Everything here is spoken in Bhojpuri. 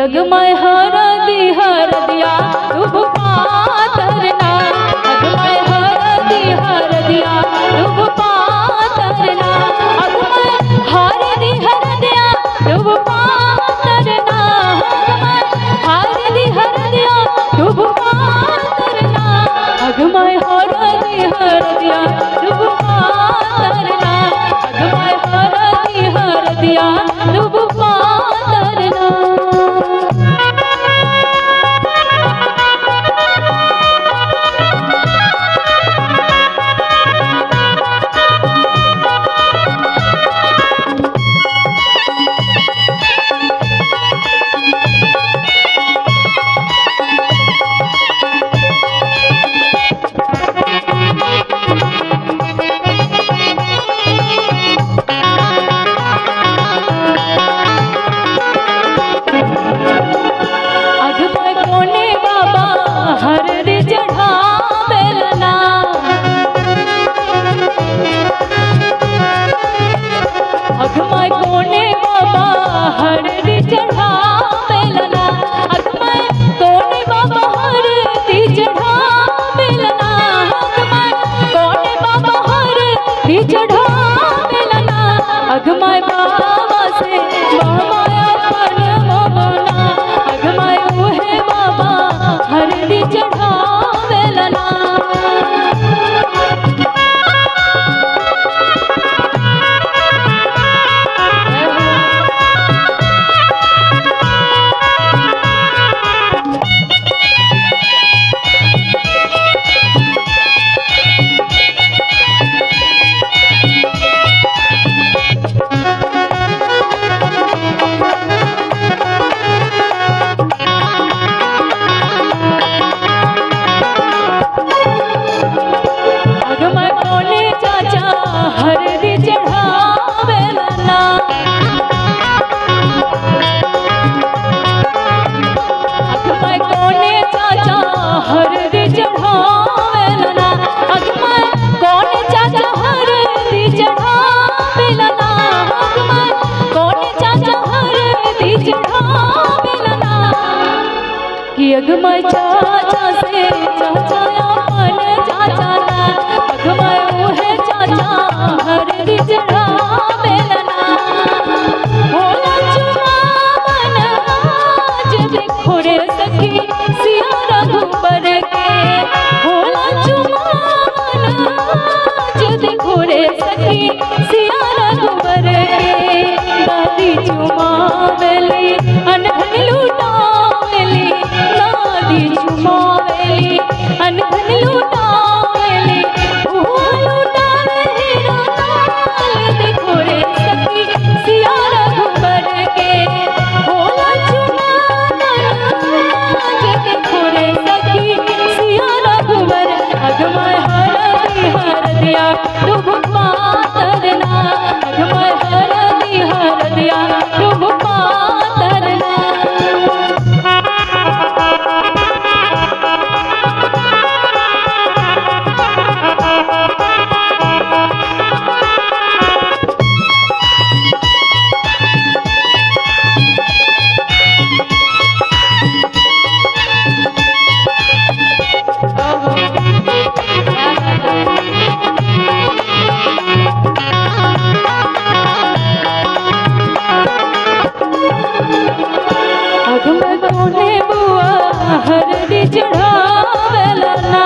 अगमय हरदिया दुब पातरना, अगमय हरदिया दुब पातरना, अगमय हरदिया दुब पातरना, अगमय हरदिया दुब पातरना, अगमय हरदिया दुब पातरना, अगमय हरदिया दुब पातरना। अगमय कोने बाबा हरदी चढ़ावेलना, अगमय कोने बाबा हरदी चढ़ावेलना, अगमय कोने बाबा हरदी चढ़ावेलना, अगमय बाबा से माया पर मोना, अगमय उहे बाबा हरदी चढ़ावेलना। अगमय कोने चाचा हरदी चढ़ावेलना, अगमय कोने चाचा हरदी चढ़ावेलना, अगमय कोने चाचा हरदी चढ़ावेलना, अगमय कोने चाचा हरदी चढ़ावेलना, कि अगमय चाचा से चाचा अपन चाचा ना, अगमय उहे चाचा हरदी चढ़ावेलना। होला चुमावन आज देखो रे सखी सिया रघुबर के, होला चुमावन आज देखो रे सखी सिया रघुबर के, दादी चुमावेली अनधन लूटावेली, दादी चुमावेली अनधन लूटावेली, हुआ लूटावे हीरा लाल देखो रे सखी सिया रघुबर के, होला चुमावन आज देखो रे सखी सिया रघुबर, अगमय हरदिया दुब पातरना, अगमय हरदिया दुब पातरना। अगमय कोने बुआ हरदी चढ़ावेलना,